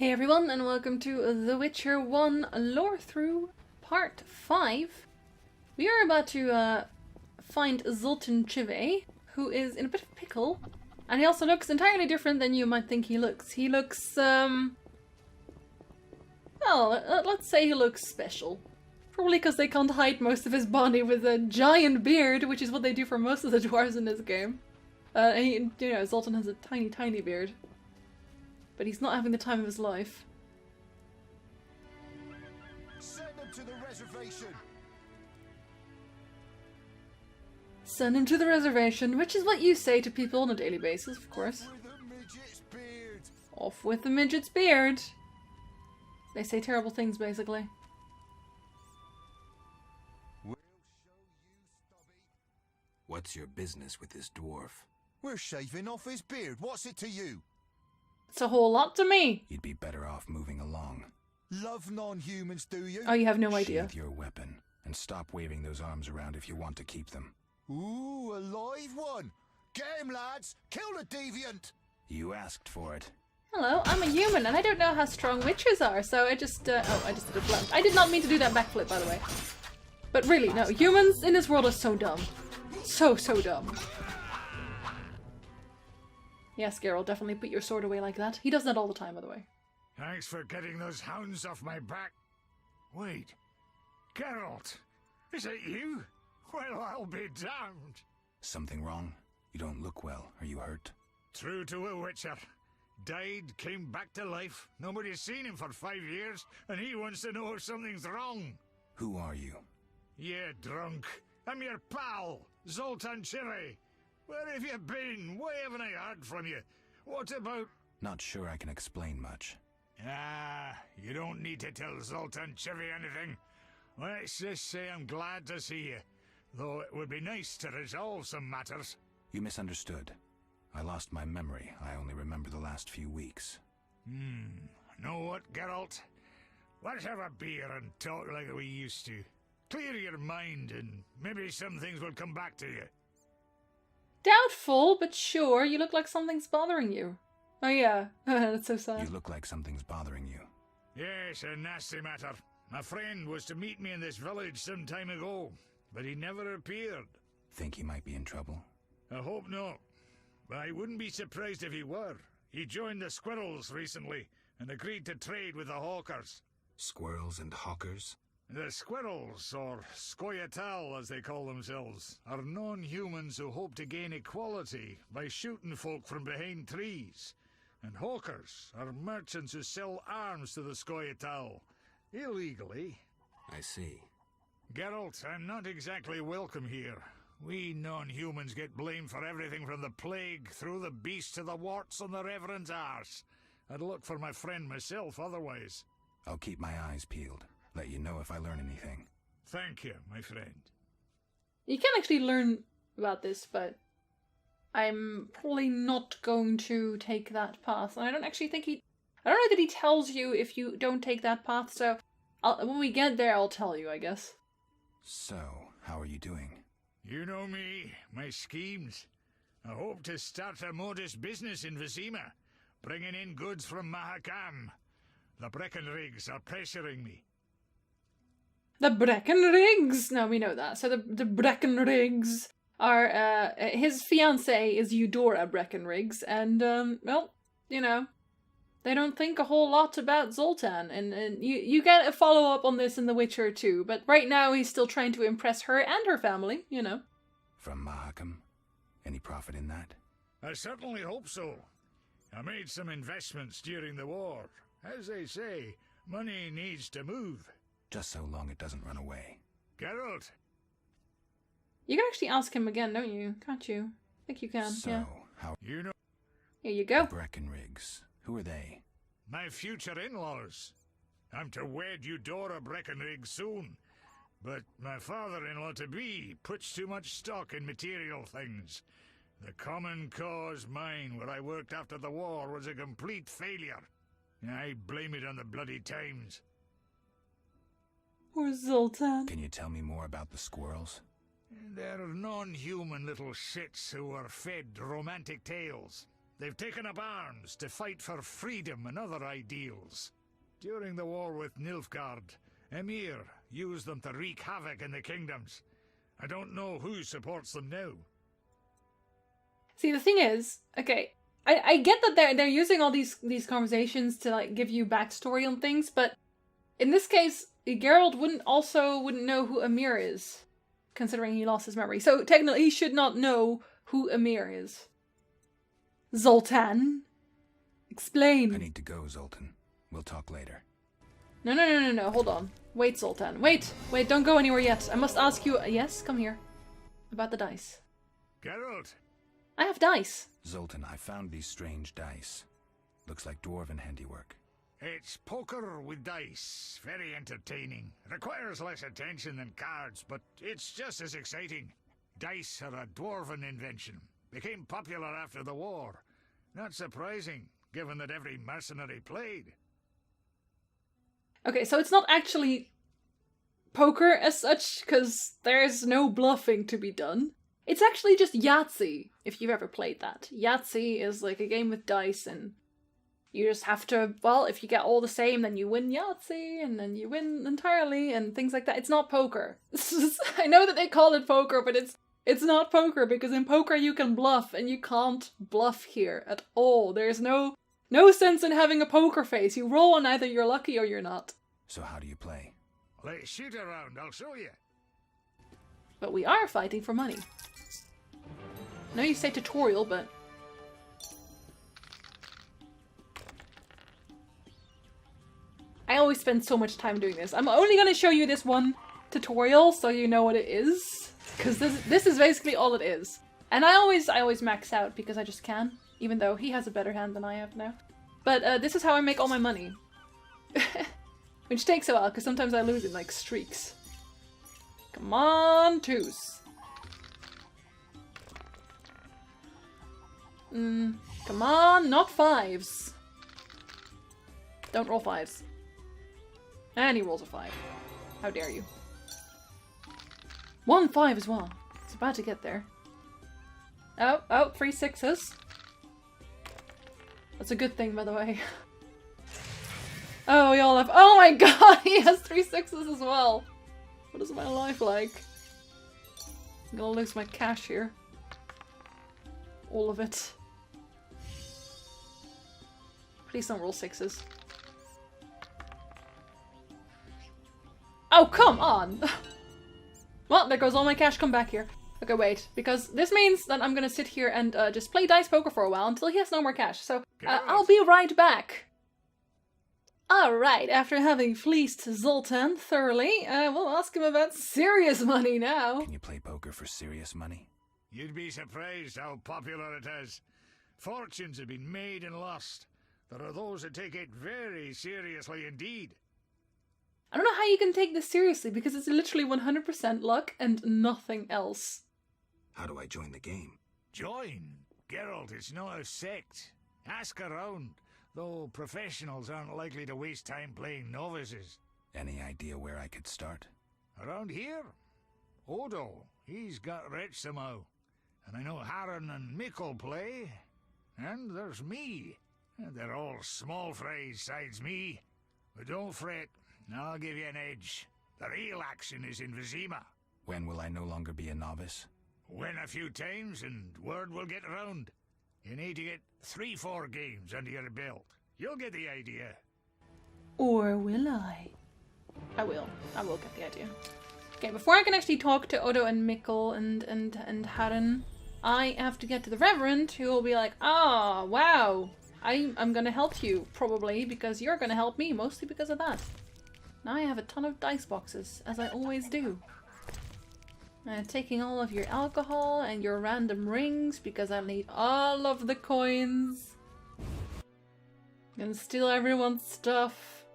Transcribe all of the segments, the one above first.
Hey everyone, and welcome to The Witcher 1 Lorethrough Part 5. We are about to find Zoltan Chivay, who is in a bit of a pickle, and he also looks entirely different than you might think he looks. He looks, well, let's say he looks special. Probably because they can't hide most of his body with a giant beard, which is what they do for most of the dwarves in this game. Zoltan has a tiny, tiny beard. But he's not having the time of his life. Send him to the reservation. Send him to the reservation, which is what you say to people on a daily basis, of course. Off with the midget's beard. Off with the midget's beard. They say terrible things, basically. We'll show you, Stubby. What's your business with this dwarf? We're shaving off his beard. What's it to you? It's a whole lot to me. You'd be better off moving along. Love non-humans, do you? Oh, you have no idea. Sheath your weapon and stop waving those arms around if you want to keep them. Ooh, a live one. Get him, lads. Kill the deviant. You asked for it. Hello, I'm a human, and I don't know how strong witches are, so I just did a blunt. I did not mean to do that backflip, by the way. But really, no, humans in this world are so dumb. So dumb. Yes, Geralt, definitely put your sword away like that. He does that all the time, by the way. Thanks for getting those hounds off my back. Wait, Geralt, is it you? Well, I'll be damned. Something wrong? You don't look well. Are you hurt? True to a witcher. Died, came back to life. Nobody's seen him for 5 years, and he wants to know if something's wrong. Who are you? Yeah, drunk. I'm your pal, Zoltan Chivay. Where have you been? Why haven't I heard from you? What about... Not sure I can explain much. Ah, you don't need to tell Zoltan Chivay anything. Let's just say I'm glad to see you. Though it would be nice to resolve some matters. You misunderstood. I lost my memory. I only remember the last few weeks. Know what, Geralt? Let's have a beer and talk like we used to. Clear your mind and maybe some things will come back to you. Doubtful, but sure, you look like something's bothering you. Oh yeah, that's so sad. You look like something's bothering you. Yes, a nasty matter. My friend was to meet me in this village some time ago, but he never appeared. Think he might be in trouble? I hope not. But I wouldn't be surprised if he were. He joined the Squirrels recently and agreed to trade with the Hawkers. Squirrels and hawkers? The Squirrels, or Scoia'tael as they call themselves, are non-humans who hope to gain equality by shooting folk from behind trees. And Hawkers are merchants who sell arms to the Scoia'tael, illegally. I see. Geralt, I'm not exactly welcome here. We non-humans get blamed for everything from the plague through the beast to the warts on the Reverend's arse. I'd look for my friend myself otherwise. I'll keep my eyes peeled. Let you know if I learn anything. Thank you, my friend. You can actually learn about this, but I'm probably not going to take that path. And I don't actually think I don't know that he tells you if you don't take that path, so when we get there, I'll tell you, I guess. So, how are you doing? You know me, my schemes. I hope to start a modest business in Vizima, bringing in goods from Mahakam. The Breckenrigs are pressuring me. The Breckenrigs! No, we know that. So the Breckenrigs are, his fiancée is Eudora Breckenrigs, and, well, you know, they don't think a whole lot about Zoltan, and you get a follow-up on this in The Witcher too, but right now he's still trying to impress her and her family, you know. From Mahakam? Any profit in that? I certainly hope so. I made some investments during the war. As they say, money needs to move. Just so long it doesn't run away. Geralt! You can actually ask him again, don't you? Can't you? I think you can, So, yeah. how... You know... Here you go. Breckenrigs. Who are they? My future in-laws. I'm to wed Eudora Breckenrig soon, but my father-in-law-to-be puts too much stock in material things. The Common Cause mine, where I worked after the war, was a complete failure. I blame it on the bloody times. Poor Zoltan. Can you tell me more about the squirrels? They're non-human little shits who are fed romantic tales. they've taken up arms to fight for freedom and other ideals. During the war with Nilfgaard, Emir used them to wreak havoc in the kingdoms. I don't know who supports them now. See, the thing is, okay, I get that they're using all these conversations to like give you backstory on things, but in this case, Geralt wouldn't know who Emir is, considering he lost his memory. So technically, he should not know who Emir is. Zoltan, explain. I need to go, Zoltan. We'll talk later. No, hold on. Wait, Zoltan. Wait, don't go anywhere yet. I must ask you, yes, come here. About the dice. Geralt! I have dice. Zoltan, I found these strange dice. Looks like dwarven handiwork. It's poker with dice. Very entertaining. Requires less attention than cards, but it's just as exciting. Dice are a dwarven invention. Became popular after the war. Not surprising, given that every mercenary played. Okay, so it's not actually poker as such, because there's no bluffing to be done. It's actually just Yahtzee, if you've ever played that. Yahtzee is like a game with dice, and you just have to, well, if you get all the same, then you win Yahtzee, and then you win entirely, and things like that. It's not poker. I know that they call it poker, but it's not poker, because in poker you can bluff, and you can't bluff here at all. There's no sense in having a poker face. You roll and either you're lucky or you're not. So how do you play? Let's shoot around, I'll show you. But we are fighting for money. I know you say tutorial, but... I always spend so much time doing this. I'm only going to show you this one tutorial so you know what it is. Because this is basically all it is. And I always max out because I just can. Even though he has a better hand than I have now. But this is how I make all my money. Which takes a while because sometimes I lose in like streaks. Come on, twos. Come on, not fives. Don't roll fives. And he rolls a 5. How dare you. 1 5 as well. It's about to get there. Oh, 3 6s. That's a good thing, by the way. Oh, we all have- oh my god, he has 3 6s as well. What is my life like? I'm gonna lose my cash here. All of it. Please don't roll 6s. Oh, come on! Well, there goes all my cash. Come back here. Okay, wait. Because this means that I'm gonna sit here and just play dice poker for a while until he has no more cash. So, I'll be right back. Alright, after having fleeced Zoltan thoroughly, we'll ask him about serious money now. Can you play poker for serious money? You'd be surprised how popular it is. Fortunes have been made and lost. There are those that take it very seriously indeed. I don't know how you can take this seriously, because it's literally 100% luck and nothing else. How do I join the game? Join? Geralt, it's not a sect. Ask around, though professionals aren't likely to waste time playing novices. Any idea where I could start? Around here? Odo, he's got rich somehow. And I know Haren and Mikkel play. And there's me. And they're all small fries sides me. But don't fret, I'll give you an edge. The real action is in Vizima. When will I no longer be a novice? Win a few times and word will get around. You need to get 3-4 games under your belt. You'll get the idea. Or will I? I will. I will get the idea. Okay, before I can actually talk to Odo and Mikkel and Haren, I have to get to the Reverend, who will be like, ah, wow. I'm gonna help you, probably, because you're gonna help me, mostly because of that. Now I have a ton of dice boxes, as I always do. Taking all of your alcohol and your random rings, because I need all of the coins. Gonna steal everyone's stuff.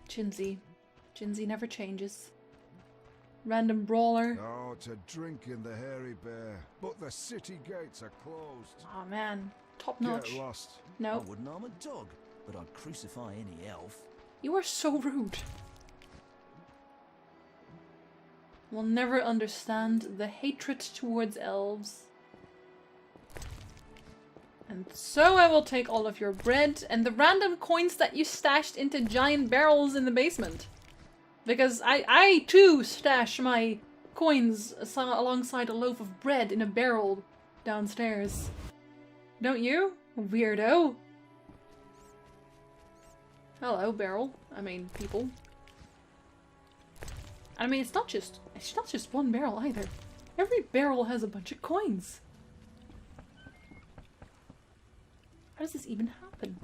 Chinsey. Chinsey never changes. Random brawler. Oh, to drink in the Hairy Bear, but the city gates are closed. Oh man, top notch. Get lost. No. I wouldn't harm a dog, but I'd crucify any elf. You are so rude. We'll never understand the hatred towards elves. And so I will take all of your bread and the random coins that you stashed into giant barrels in the basement. Because I too stash my coins alongside a loaf of bread in a barrel downstairs. Don't you? Weirdo. Hello, barrel. I mean, people. I mean, it's not just one barrel either. Every barrel has a bunch of coins. How does this even happen?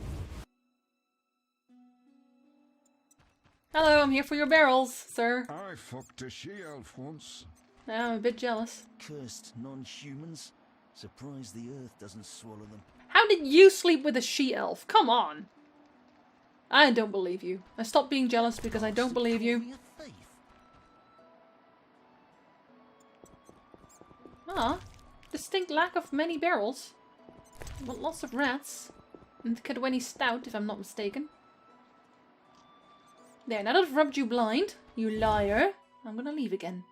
Hello, I'm here for your barrels, sir. I fucked a she-elf once. I'm a bit jealous. Cursed non-humans. Surprised the earth doesn't swallow them. How did you sleep with a she-elf? Come on. I don't believe you. I stopped being jealous because I don't believe you. Call me a thief. Ah, distinct lack of many barrels. But lots of rats. And Cadwenny stout, if I'm not mistaken. There, now that I've rubbed you blind, you liar, I'm gonna leave again.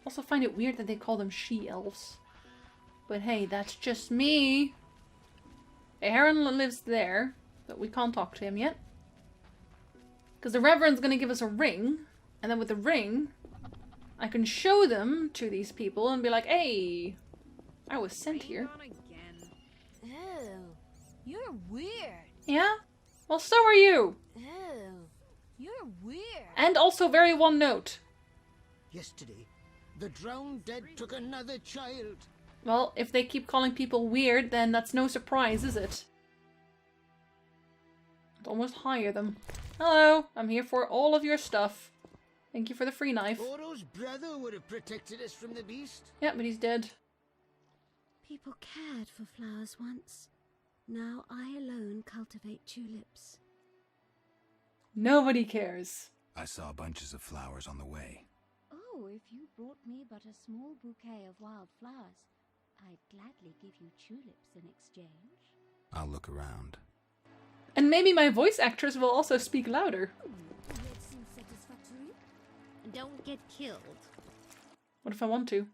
Also find it weird that they call them she-elves. But hey, that's just me. Hey, Haren lives there, but we can't talk to him yet. Because the Reverend's gonna give us a ring, and then with the ring, I can show them to these people and be like, hey, I was sent here. Ew, you're weird. Yeah? Well, so are you. Ew, you're weird. And also very one note. Yesterday, the drowned dead took another child. Well, if they keep calling people weird, then that's no surprise, is it? I'd almost hire them. Hello, I'm here for all of your stuff. Thank you for the free knife. Oro's brother would have protected us from the beast. Yeah, but he's dead. People cared for flowers once. Now I alone cultivate tulips. Nobody cares. I saw bunches of flowers on the way. Oh, if you brought me but a small bouquet of wild flowers, I'd gladly give you tulips in exchange. I'll look around. And maybe my voice actress will also speak louder. That seems satisfactory. Don't get killed. What if I want to?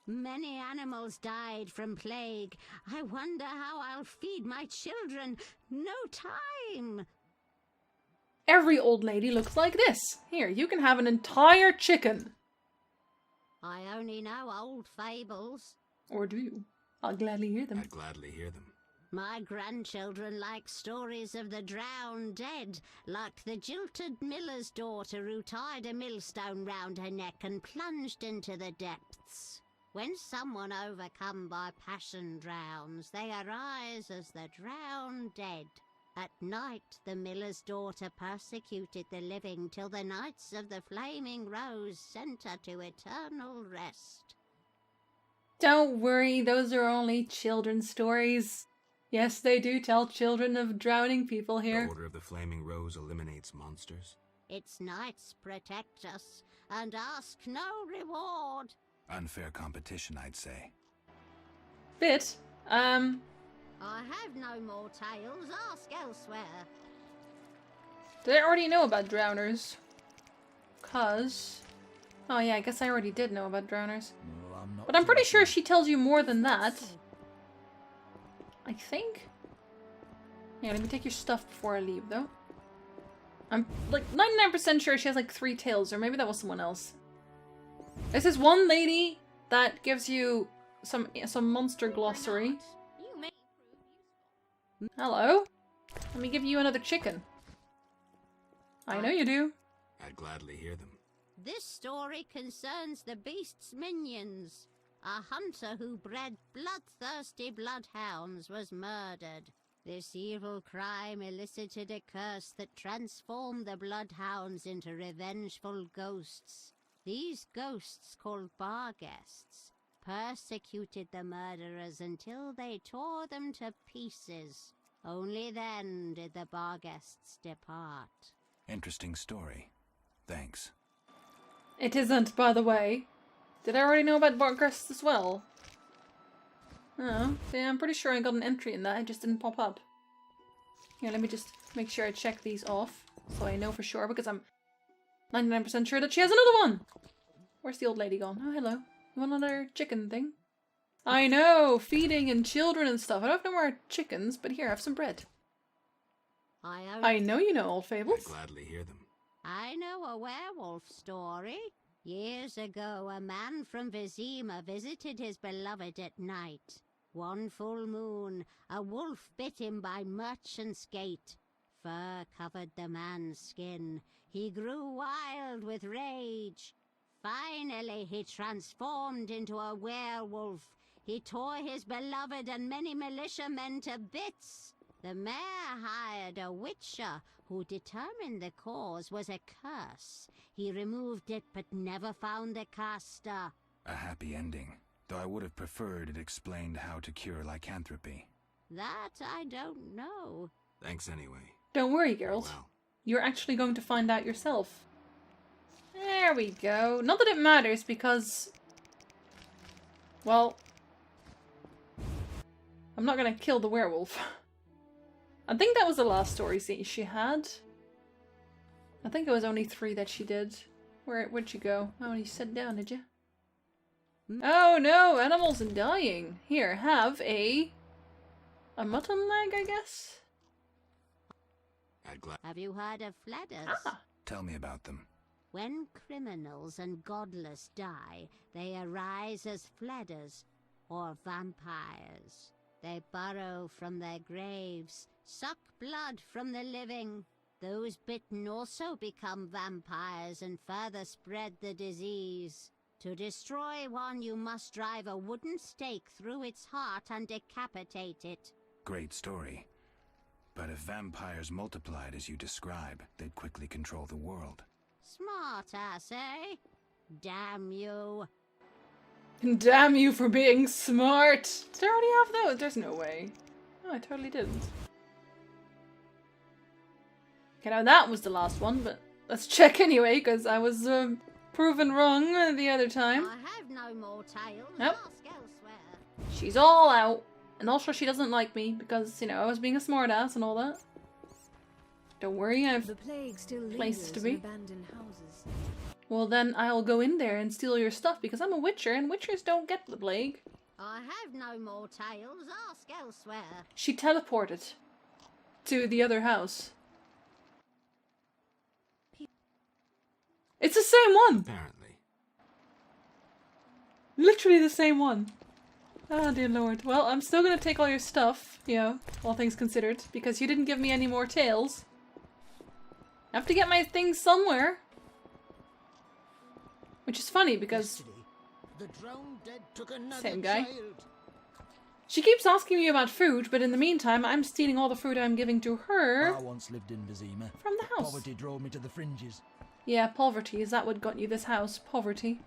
Many animals died from plague. I wonder how I'll feed my children. No time. Every old lady looks like this. Here, you can have an entire chicken. I only know old fables. Or do you? I'll gladly hear them. I'd gladly hear them. My grandchildren like stories of the drowned dead, like the jilted miller's daughter who tied a millstone round her neck and plunged into the depths. When someone overcome by passion drowns, they arise as the drowned dead. At night, the miller's daughter persecuted the living till the Knights of the Flaming Rose sent her to eternal rest. Don't worry, those are only children's stories. Yes, they do tell children of drowning people here. The Order of the Flaming Rose eliminates monsters. Its knights protect us and ask no reward. Unfair competition, I'd say. Bit. I have no more tales. Ask elsewhere. Did I already know about drowners? Oh yeah, I guess I already did know about drowners. No, I'm not But I'm pretty sure joking. she tells you more than that. I think? Yeah, let me take your stuff before I leave, though. I'm like 99% sure she has like 3 tails, or maybe that was someone else. This is one lady that gives you some monster glossary. You may prove useful. Hello? Let me give you another chicken. I know you do. I'd gladly hear them. This story concerns the beast's minions. A hunter who bred bloodthirsty bloodhounds was murdered. This evil crime elicited a curse that transformed the bloodhounds into revengeful ghosts. These ghosts, called bar guests, persecuted the murderers until they tore them to pieces. Only then did the bar guests depart. Interesting story. Thanks. It isn't, by the way. Did I already know about Bargrests as well? Oh, yeah, I'm pretty sure I got an entry in that, it just didn't pop up. Here, let me just make sure I check these off, so I know for sure, because I'm 99% sure that she has another one! Where's the old lady gone? Oh, hello. You want another chicken thing? I know, feeding and children and stuff. I don't know more chickens, but here, have some bread. I know you know old I fables. gladly hear them. I know a werewolf story. Years ago, a man from Vizima visited his beloved at night. One full moon, a wolf bit him by merchant's gate. Fur covered the man's skin. He grew wild with rage. Finally, he transformed into a werewolf. He tore his beloved and many militiamen to bits. The mayor hired a witcher who determined the cause was a curse. He removed it but never found the caster. A happy ending, though I would have preferred it explained how to cure lycanthropy. That I don't know. Thanks anyway. Don't worry, Geralt. Well, You're actually going to find out yourself. There we go. Not that it matters, because... well... I'm not gonna kill the werewolf. I think that was the last story she had. I think it was only 3 that she did. Where'd you go? Oh, you sat down, did you? Oh no, animals and dying. Here, have a mutton leg, I guess? Have you heard of fladders? Ah. Tell me about them. When criminals and godless die, they arise as fladders, or vampires. They burrow from their graves, suck blood from the living. Those bitten also become vampires and further spread the disease. To destroy one, you must drive a wooden stake through its heart and decapitate it. Great story. But if vampires multiplied as you describe, they'd quickly control the world. Smart ass, eh? Damn you. Damn you for being smart! Did I already have those? There's no way. Oh, I totally didn't. Okay, now that was the last one, but let's check anyway, because I was proven wrong the other time. I have no more tales. Nope. Ask elsewhere. She's all out. And also she doesn't like me, because, you know, I was being a smartass and all that. Don't worry, I have The plague still places to lingers be. in abandoned houses. Well, then I'll go in there and steal your stuff, because I'm a witcher, and witchers don't get the plague. I have no more tales. Ask elsewhere. She teleported to the other house. It's the same one! Apparently. Literally the same one. Oh dear lord. Well, I'm still gonna take all your stuff, you know, all things considered, because you didn't give me any more tales. I have to get my things somewhere. Which is funny, because... Yesterday, the drowned dead took another Same guy. child. she keeps asking me about food, but in the meantime, I'm stealing all the food I'm giving to her I once lived in Vizima. from the house. Poverty drove me to the fringes. Yeah, poverty. Is that what got you this house? Poverty.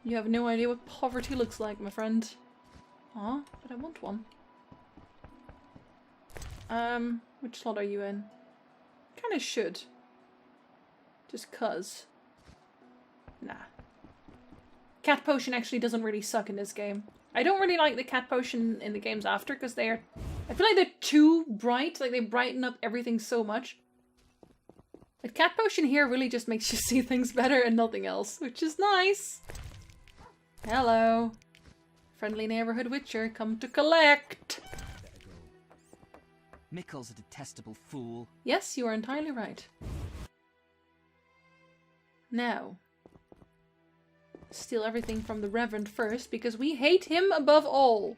You have no idea what poverty looks like, my friend. Aw, but I want one. Which slot are you in? Kinda should. Just cuz. Nah. Cat potion actually doesn't really suck in this game. I don't really like the cat potion in the games after, because I feel like they're too bright, like they brighten up everything so much. The cat potion here really just makes you see things better and nothing else, which is nice. Hello. Friendly neighborhood witcher, come to collect. Mikkel's a detestable fool. Yes, you are entirely right. Now, steal everything from the Reverend first, because we hate him above all.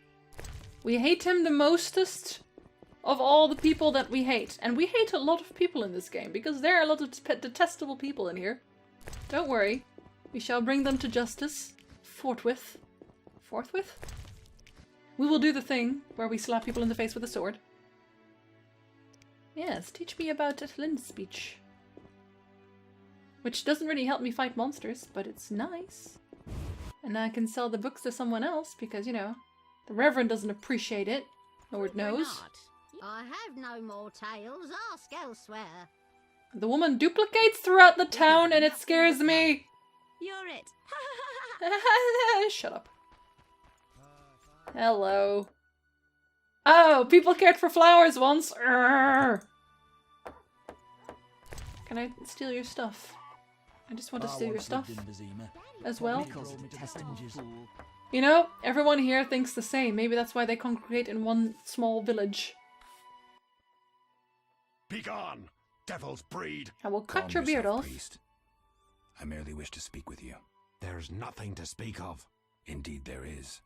We hate him the mostest of all the people that we hate. And we hate a lot of people in this game, because there are a lot of detestable people in here. Don't worry. We shall bring them to justice. Forthwith. Forthwith? We will do the thing where we slap people in the face with a sword. Yes, teach me about Lynn's speech. Which doesn't really help me fight monsters, but it's nice. And I can sell the books to someone else because, you know, the Reverend doesn't appreciate it. Lord knows. I have no more tales. Ask elsewhere. The woman duplicates throughout the town and it scares me. You're it. Shut up. Hello. Oh, people cared for flowers once. Urgh. Can I steal your stuff? I just want to steal your stuff as well. Mikkel's a detestable fool. You know, everyone here thinks the same. Maybe that's why they congregate in one small village. Begone, devil's breed! I will cut Calm your beard yourself, off. priest. I merely wish to speak with you. There's nothing to speak of. Indeed there is.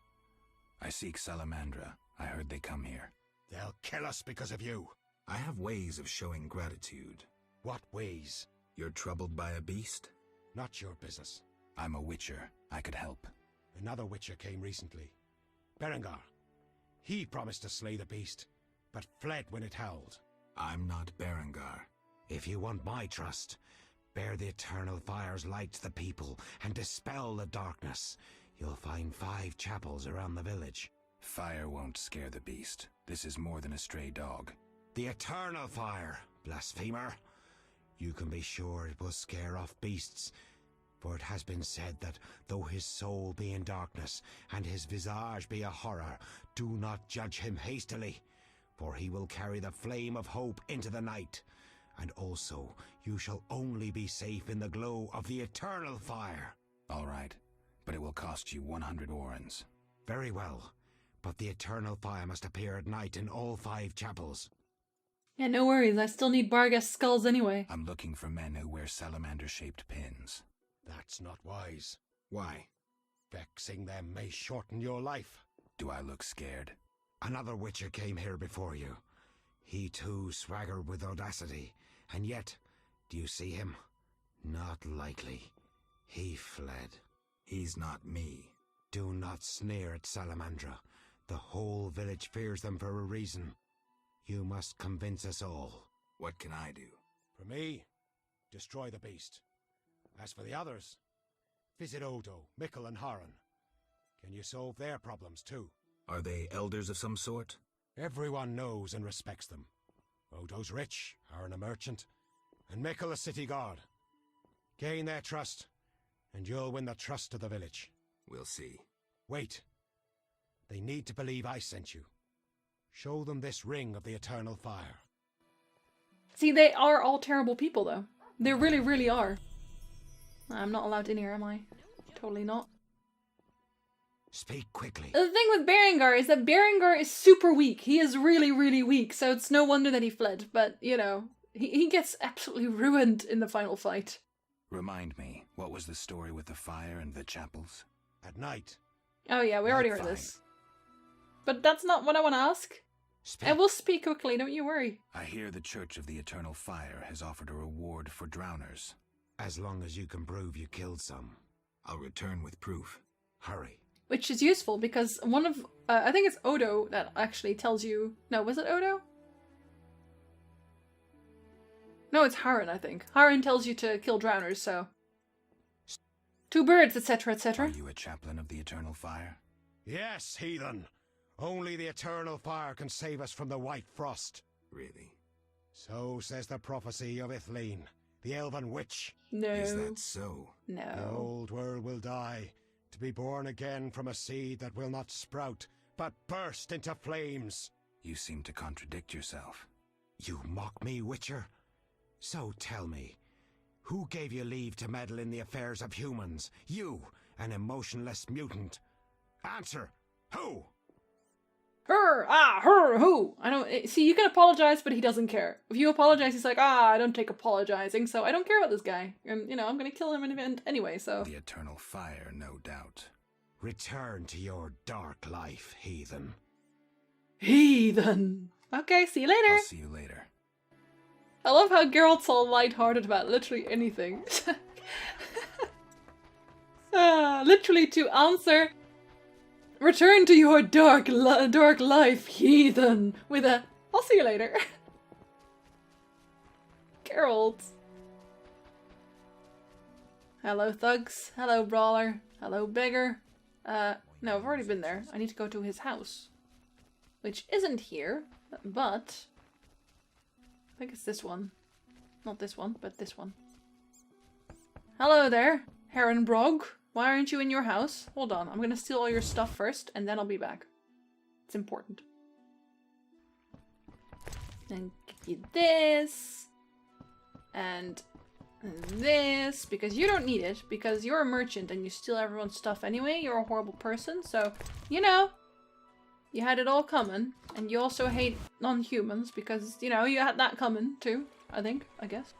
I seek Salamandra. I heard they come here. They'll kill us because of you. I have ways of showing gratitude. What ways? You're troubled by a beast? Not your business. I'm a witcher. I could help. Another witcher came recently. Berengar. He promised to slay the beast, but fled when it howled. I'm not Berengar. If you want my trust, bear the eternal fire's light to the people and dispel the darkness. You'll find 5 chapels around the village. Fire won't scare the beast. This is more than a stray dog. The eternal fire, blasphemer. You can be sure it will scare off beasts, for it has been said that though his soul be in darkness and his visage be a horror, do not judge him hastily, for he will carry the flame of hope into the night. And also, you shall only be safe in the glow of the eternal fire. All right, but it will cost you 100 orens. Very well, but the eternal fire must appear at night in all 5 chapels. Yeah, no worries. I still need Barghest's skulls anyway. I'm looking for men who wear salamander-shaped pins. That's not wise. Why? Vexing them may shorten your life. Do I look scared? Another witcher came here before you. He too swaggered with audacity, and yet, do you see him? Not likely. He fled. He's not me. Do not sneer at Salamandra. The whole village fears them for a reason. You must convince us all. What can I do? For me, destroy the beast. As for the others, visit Odo, Mikkel and Haren. Can you solve their problems too? Are they elders of some sort? Everyone knows and respects them. Odo's rich, Haren a merchant, and Mikkel a city guard. Gain their trust, and you'll win the trust of the village. We'll see. Wait. They need to believe I sent you. Show them this ring of the eternal fire. See, they are all terrible people, though. They really, really are. I'm not allowed in here, am I? Totally not. Speak quickly. The thing with Berengar is that Berengar is super weak. He is really, really weak, so it's no wonder that he fled. But, you know, he gets absolutely ruined in the final fight. Remind me, what was the story with the fire and the chapels? At night. Oh yeah, we already heard this. But that's not what I want to ask. I will speak quickly, don't you worry. I hear the Church of the Eternal Fire has offered a reward for drowners. As long as you can prove you killed some. I'll return with proof. Hurry. Which is useful because one of, I think it's Odo that actually tells you, no, was it Odo? No, it's Haren, I think. Haren tells you to kill drowners, so. 2 birds, etc., etc. Are you a chaplain of the Eternal Fire? Yes, heathen. Only the eternal fire can save us from the white frost. Really? So says the prophecy of Ithleen, the elven witch. No. Is that so? No. The old world will die, to be born again from a seed that will not sprout, but burst into flames. You seem to contradict yourself. You mock me, witcher? So tell me, who gave you leave to meddle in the affairs of humans? You, an emotionless mutant. Answer, who? Her, who? I don't, see, you can apologize, but he doesn't care. If you apologize, he's like, I don't take apologizing, so I don't care about this guy. And, you know, I'm gonna kill him in the end anyway, so. The Eternal Fire, no doubt. Return to your dark life, heathen. Heathen! Okay, see you later! I'll see you later. I love how Geralt's all lighthearted about literally anything. Literally to answer, return to your dark life, heathen, with a, I'll see you later. Geralt. Hello, thugs. Hello, brawler. Hello, beggar. No, I've already been there. I need to go to his house. Which isn't here, but I think it's this one. Not this one, but this one. Hello there, Haren Brog. Why aren't you in your house? Hold on, I'm gonna steal all your stuff first, and then I'll be back. It's important. Then give you this. And this, because you don't need it, because you're a merchant and you steal everyone's stuff anyway. You're a horrible person, so, you know, you had it all coming. And you also hate non-humans, because, you know, you had that coming too, I guess.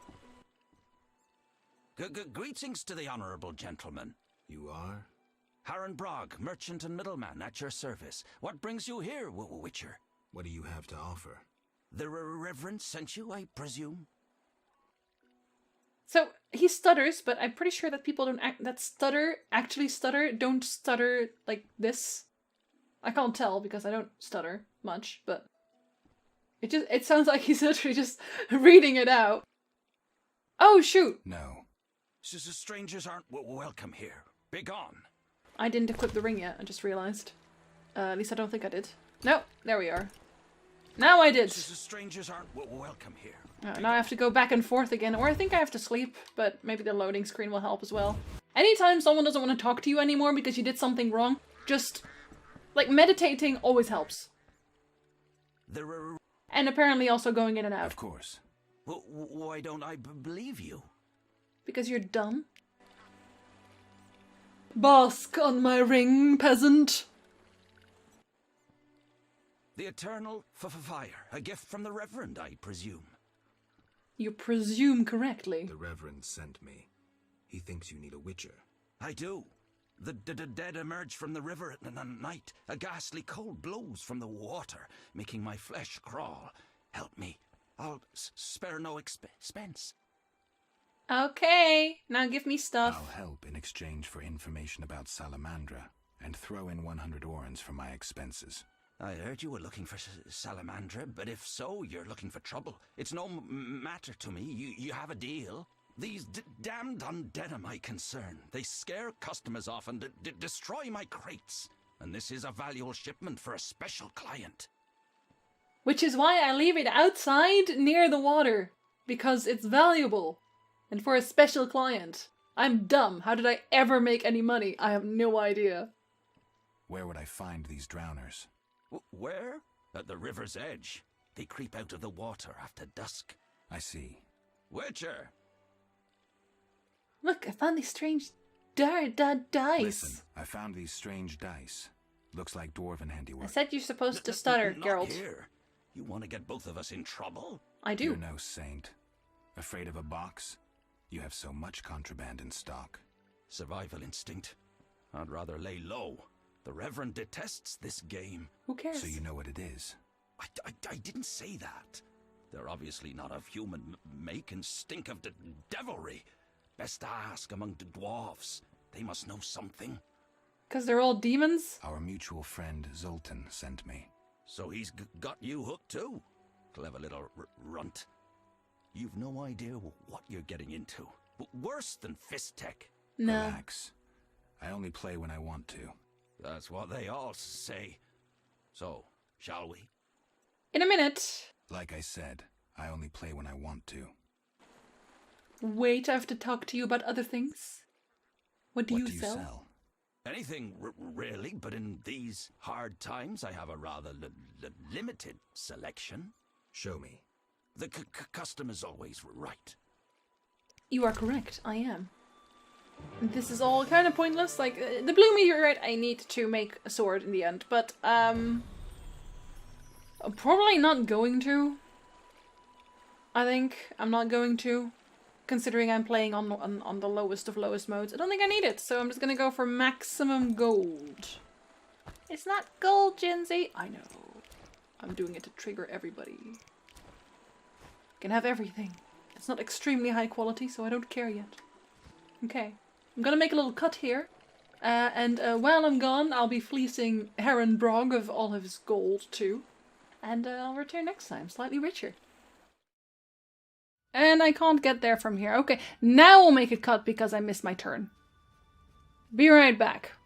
Greetings to the honorable gentleman. You are? Haren Brog, merchant and middleman, at your service. What brings you here, Witcher? What do you have to offer? The Reverend sent you, I presume? So, he stutters, but I'm pretty sure that people that actually stutter, don't stutter like this. I can't tell because I don't stutter much, but it sounds like he's literally just reading it out. Oh, shoot! No. Strangers aren't welcome here. Begone. I didn't equip the ring yet, I just realized. At least I don't think I did. No, there we are. Now I did! Strangers aren't welcome here. Now I have to go back and forth again, or I think I have to sleep, but maybe the loading screen will help as well. Anytime someone doesn't want to talk to you anymore because you did something wrong, just, like, meditating always helps. And apparently also going in and out. Of course. Well, why don't I believe you? Because you're dumb. Bask on my ring, peasant. The eternal fire, a gift from the Reverend, I presume. You presume correctly. The Reverend sent me. He thinks you need a witcher. I do. The dead emerge from the river at night. A ghastly cold blows from the water, making my flesh crawl. Help me. I'll spare no expense. Okay, now give me stuff. I'll help in exchange for information about Salamandra, and throw in 100 orens for my expenses. I heard you were looking for Salamandra, but if so, you're looking for trouble. It's no matter to me. You have a deal. These damned undead are my concern. They scare customers off and destroy my crates. And this is a valuable shipment for a special client. Which is why I leave it outside near the water. Because it's valuable. And for a special client. I'm dumb. How did I ever make any money? I have no idea. Where would I find these drowners? Where? At the river's edge. They creep out of the water after dusk. I see. Witcher! Look, I found these strange dice. Listen, I found these strange dice. Looks like dwarven handiwork. I said you're supposed to stutter, Geralt. Here. You want to get both of us in trouble? I do. You're no saint. Afraid of a box? You have so much contraband in stock. Survival instinct. I'd rather lay low. The Reverend detests this game. Who cares? So you know what it is? I didn't say that. They're obviously not of human make and stink of devilry. Best to ask among the dwarves. They must know something. 'Cause they're all demons? Our mutual friend Zoltan sent me. So he's got you hooked too? Clever little runt. You've no idea what you're getting into. Worse than fist tech. No. Relax. I only play when I want to. That's what they all say. So, shall we? In a minute. Like I said, I only play when I want to. Wait, I have to talk to you about other things. What do you sell? Anything, really, but in these hard times I have a rather limited selection. Show me. The customer's always right. You are correct, I am. This is all kind of pointless, like, the blue meteorite I need to make a sword in the end, but, I'm probably not going to. I think I'm not going to, considering I'm playing on the lowest of lowest modes. I don't think I need it, so I'm just gonna go for maximum gold. It's not gold, Genzi! I know. I'm doing it to trigger everybody. Can have everything. It's not extremely high quality, so I don't care yet. Okay. I'm gonna make a little cut here. And while I'm gone, I'll be fleecing Haren Brog of all of his gold, too. And I'll return next time, slightly richer. And I can't get there from here. Okay, now we'll make a cut because I missed my turn. Be right back.